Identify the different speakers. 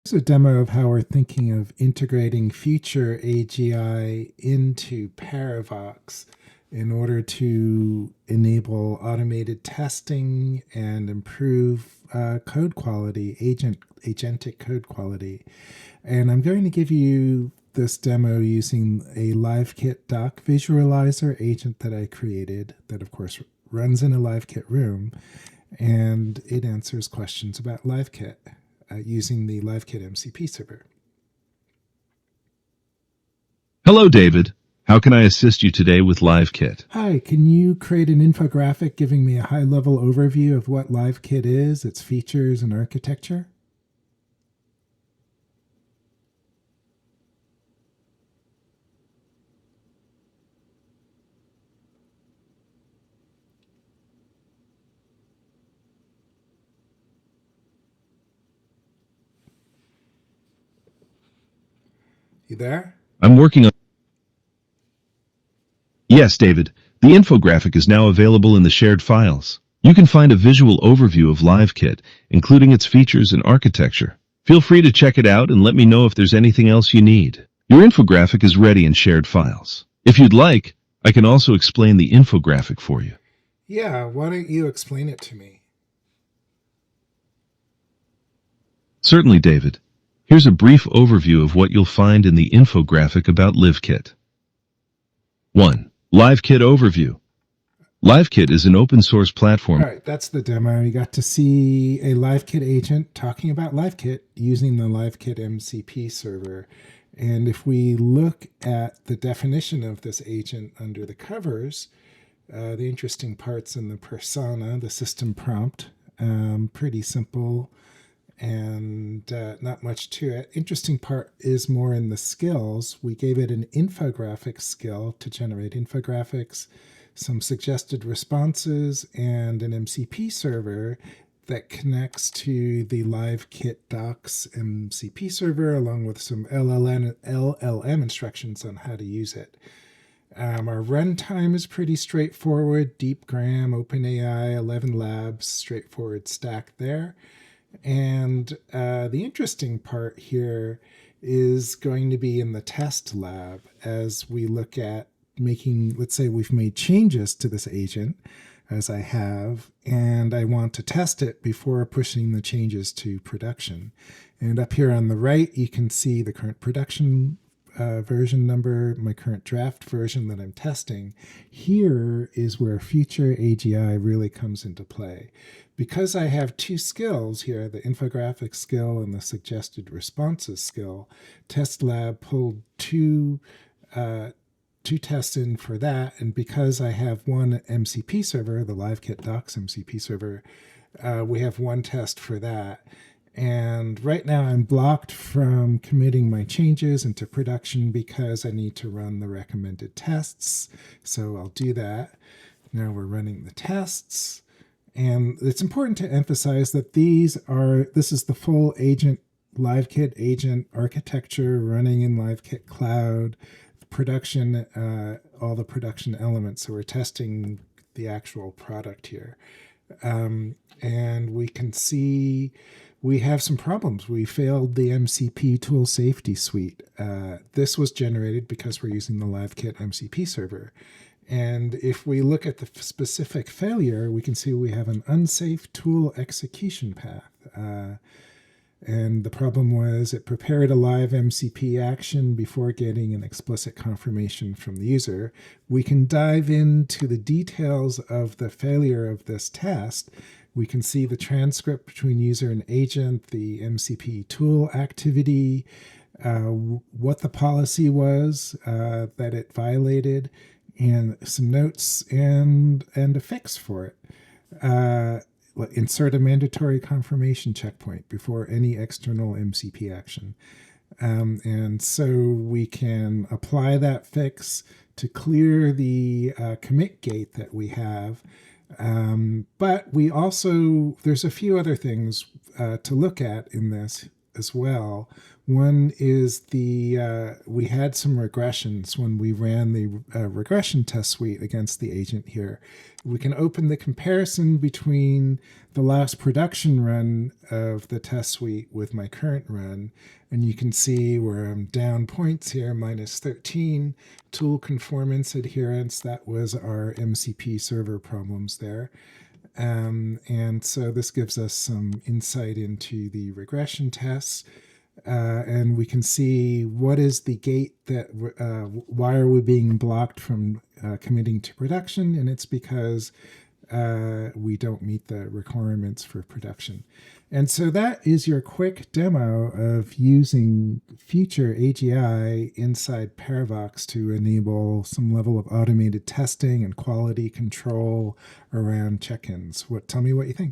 Speaker 1: Here's a demo of how we're thinking of integrating Future AGI into Parivox in order to enable automated testing and improve code quality, agentic code quality. And I'm going to give you this demo using a LiveKit doc visualizer agent that I created that, of course, runs in a LiveKit room, and it answers questions about LiveKit using the LiveKit MCP server.
Speaker 2: Hello, David. How can I assist you today with LiveKit?
Speaker 1: Hi, can you create an infographic giving me a high-level overview of what LiveKit is, its features, and architecture? You there?
Speaker 2: I'm working on. Yes, David. The infographic is now available in the shared files. You can find a visual overview of LiveKit, including its features and architecture. Feel free to check it out and let me know if there's anything else you need. Your infographic is ready in shared files. If you'd like, I can also explain the infographic for you.
Speaker 1: Yeah, why don't you explain it to me?
Speaker 2: Certainly, David. Here's a brief overview of what you'll find in the infographic about LiveKit. 1. LiveKit Overview. LiveKit is an open-source platform.
Speaker 1: All right, that's the demo. You got to see a LiveKit agent talking about LiveKit using the LiveKit MCP server. And if we look at the definition of this agent under the covers, the interesting parts in the persona, the system prompt, pretty simple and not much to it. Interesting part is more in the skills. We gave it an infographic skill to generate infographics, some suggested responses, and an MCP server that connects to the LiveKit docs MCP server, along with some LLM instructions on how to use it. Our runtime is pretty straightforward. DeepGram, OpenAI, 11 Labs, straightforward stack there. And the interesting part here is going to be in the test lab as we look at making, let's say we've made changes to this agent, as I have, and I want to test it before pushing the changes to production. And up here on the right, you can see the current production version number, my current draft version that I'm testing. Here is where Future AGI really comes into play. Because I have two skills here, the infographic skill and the suggested responses skill, Test Lab pulled two tests in for that. And because I have one MCP server, the LiveKit Docs MCP server, we have one test for that. And right now I'm blocked from committing my changes into production because I need to run the recommended tests. So I'll do that. Now we're running the tests. And it's important to emphasize that this is the full agent, LiveKit agent architecture running in LiveKit Cloud, production, all the production elements. So we're testing the actual product here. And we can see we have some problems. We failed the MCP tool safety suite. This was generated because we're using the LiveKit MCP server. And if we look at the specific failure, we can see we have an unsafe tool execution path. And the problem was it prepared a live MCP action before getting an explicit confirmation from the user. We can dive into the details of the failure of this test. We can see the transcript between user and agent, the MCP tool activity, what the policy was that it violated, and some notes and a fix for it. Insert a mandatory confirmation checkpoint before any external MCP action. And so we can apply that fix to clear the commit gate that we have. But we also, there's a few other things to look at in this as well. One is we had some regressions when we ran the regression test suite against the agent here. We can open the comparison between the last production run of the test suite with my current run, and you can see where I'm down points here, -13. Tool conformance adherence, that was our MCP server problems there. And so this gives us some insight into the regression tests. And we can see what is the gate that, why are we being blocked from committing to production? And it's because we don't meet the requirements for production. And so that is your quick demo of using Future AGI inside Parivox to enable some level of automated testing and quality control around check-ins. Tell me what you think.